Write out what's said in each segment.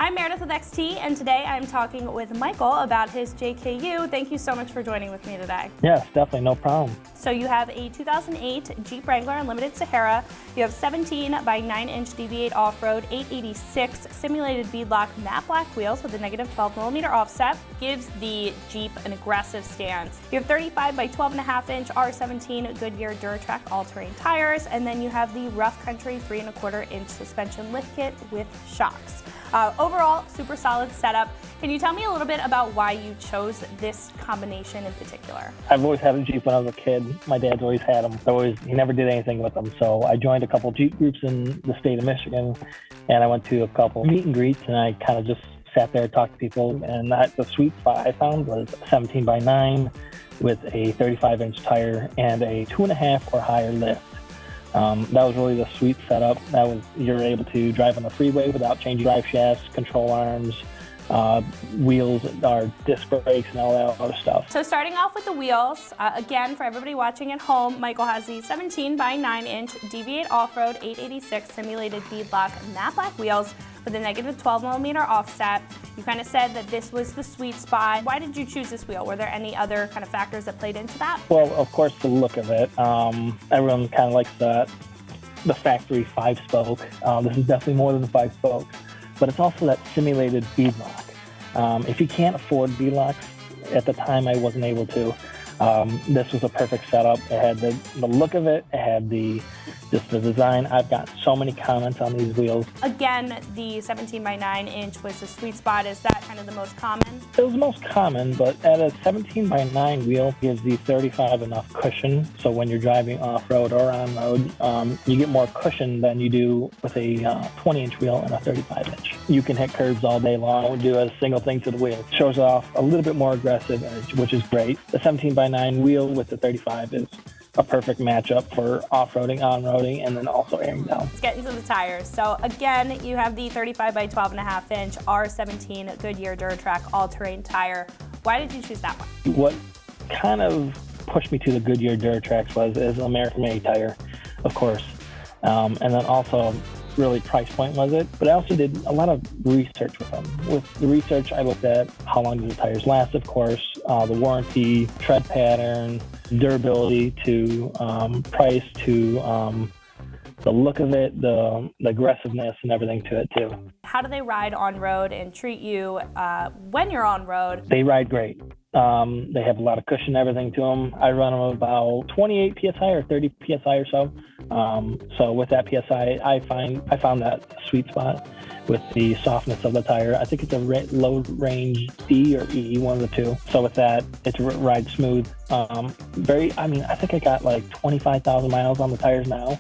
I'm Meredith with XT, and today I'm talking with Michael about his JKU. Thank you so much for joining with me today. Yes, definitely, no problem. So you have a 2008 Jeep Wrangler Unlimited Sahara. You have 17 by 9 inch DV8 off-road, 886 simulated beadlock matte black wheels with a negative 12mm offset. Gives the Jeep an aggressive stance. You have 35 by 12.5 inch R17 Goodyear Duratrack all-terrain tires, and then you have the Rough Country 3¼ inch suspension lift kit with shocks. Overall, super solid setup. Can you tell me a little bit about why you chose this combination in particular? I've always had a Jeep when I was a kid. My dad's always had them. He never did anything with them. So I joined a couple Jeep groups in the state of Michigan, and I went to a couple meet and greets, and I kind of just sat there and talked to people. And the sweet spot I found was 17 by 9 with a 35-inch tire and a 2.5 or higher lift. That was really the sweet setup. You're able to drive on the freeway without changing drive shafts, control arms, wheels, or disc brakes, and all that other stuff. So starting off with the wheels, again, for everybody watching at home, Michael has the 17 by 9 inch DV8 off-road 886 simulated beadlock matte black wheels with a negative 12mm offset. You kind of said that this was the sweet spot. Why did you choose this wheel? Were there any other kind of factors that played into that? Well, of course, the look of it. Everyone kind of likes the factory 5-spoke. This is definitely more than the 5 spokes, but it's also that simulated beadlock. If you can't afford beadlocks, at the time I wasn't able to. This was a perfect setup. It had the look of it. It had just the design. I've got so many comments on these wheels. Again, the 17 by 9 inch was the sweet spot. Is that kind of the most common? It was the most common, but at a 17 by 9 wheel gives the 35 enough cushion. So when you're driving off-road or on-road, you get more cushion than you do with a 20-inch wheel and a 35-inch. You can hit curves all day long. Don't do a single thing to the wheel. It shows off a little bit more aggressive edge, which is great. The 17 by 9 wheel with the 35 is a perfect matchup for off-roading, on-roading, and then also airing down. Let's get into the tires. So again, you have the 35 by 12.5 inch R17 Goodyear Duratrack all-terrain tire. Why did you choose that one? What kind of pushed me to the Goodyear Duratracks is American-made tire, of course, and then also really price point was it, but I also did a lot of research with them. With the research, I looked at how long do the tires last, of course, the warranty, tread pattern, durability, to price, to the look of it, the aggressiveness, and everything to it too. How do they ride on road and treat you when you're on road? They ride great. They have a lot of cushion, everything to them. I run them about 28 PSI or 30 PSI or so. So with that PSI, I found that sweet spot with the softness of the tire. I think it's a low range D or E, one of the two. So with that, it rides smooth. I think I got like 25,000 miles on the tires now,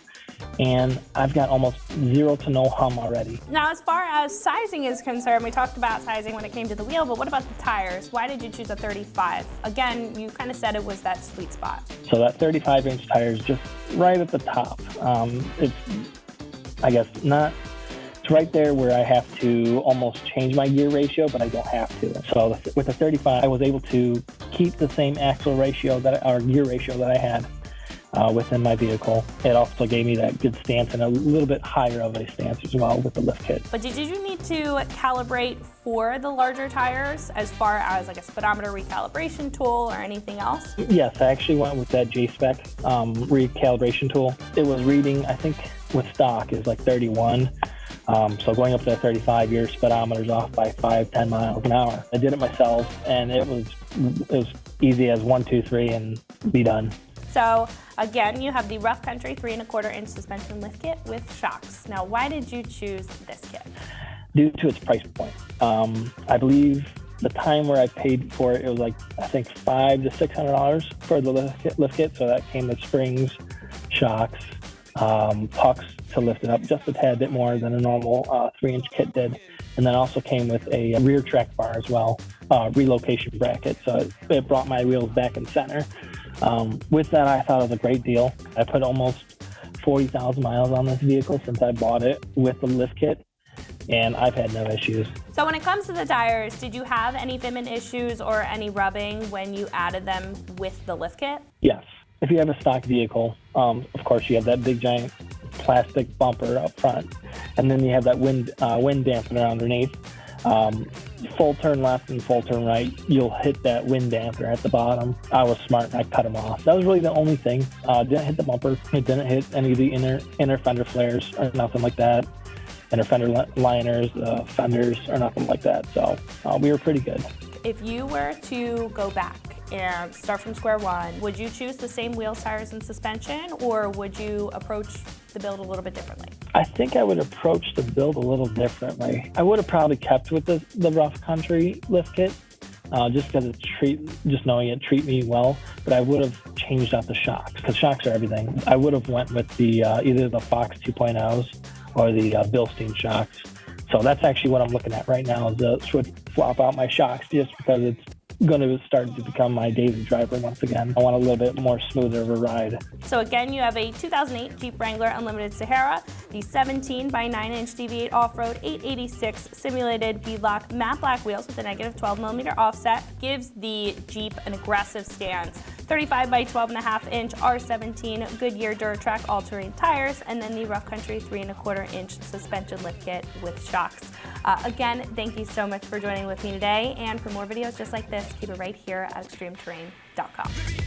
and I've got almost 0 to no hum already. Now, as far as sizing is concerned, we talked about sizing when it came to the wheel, but what about the tires? Why did you choose a 35? Again, you kind of said it was that sweet spot. So that 35-inch tire is just right at the top. It's right there where I have to almost change my gear ratio, but I don't have to. So with the 35, I was able to keep the same axle ratio gear ratio that I had within my vehicle. It also gave me that good stance and a little bit higher of a stance as well with the lift kit. But did you need to calibrate for the larger tires as far as like a speedometer recalibration tool or anything else? Yes, I actually went with that J-Spec recalibration tool. It was reading, I think with stock, is like 31. So going up to 35, your speedometer's off by 5-10 miles an hour. I did it myself, and it was easy as 1, 2, 3, and be done. So again, you have the Rough Country 3¼ inch suspension lift kit with shocks. Now, why did you choose this kit? Due to its price point. I believe the time where I paid for it, it was like, I think $500 to $600 for the lift kit. So that came with springs, shocks, pucks to lift it up just a tad bit more than a normal 3-inch kit did. And then also came with a rear track bar as well, relocation bracket. So it brought my wheels back in center. With that, I thought it was a great deal. I put almost 40,000 miles on this vehicle since I bought it with the lift kit, and I've had no issues. So when it comes to the tires, did you have any fitment issues or any rubbing when you added them with the lift kit? Yes. If you have a stock vehicle, of course you have that big giant plastic bumper up front, and then you have that wind dampener underneath. Full turn left and full turn right, you'll hit that wind damper at the bottom. I was smart and I cut them off. That was really the only thing. Didn't hit the bumper. It didn't hit any of the inner fender flares or nothing like that. Inner fender liners, fenders, or nothing like that. So we were pretty good. If you were to go back and start from square one, would you choose the same wheels, tires, and suspension, or would you approach the build a little bit differently? I think I would approach the build a little differently. I would have probably kept with the rough country lift kit, just because just knowing it treat me well. But I would have changed out the shocks, because shocks are everything. I would have went with the either the Fox 2.0s or the Bilstein shocks. So that's actually what I'm looking at right now, is to swap out my shocks, just because it's going to start to become my daily driver once again. I want a little bit more smoother of a ride. So again, you have a 2008 Jeep Wrangler Unlimited Sahara, the 17 by 9-inch DV8 off-road 886 simulated beadlock matte black wheels with a negative 12mm offset, gives the Jeep an aggressive stance. 35 by 12.5-inch R17 Goodyear Duratrack all-terrain tires, and then the rough country 3¼ inch suspension lift kit with shocks. Again, thank you so much for joining with me today, and for more videos just like this, keep it right here at ExtremeTerrain.com.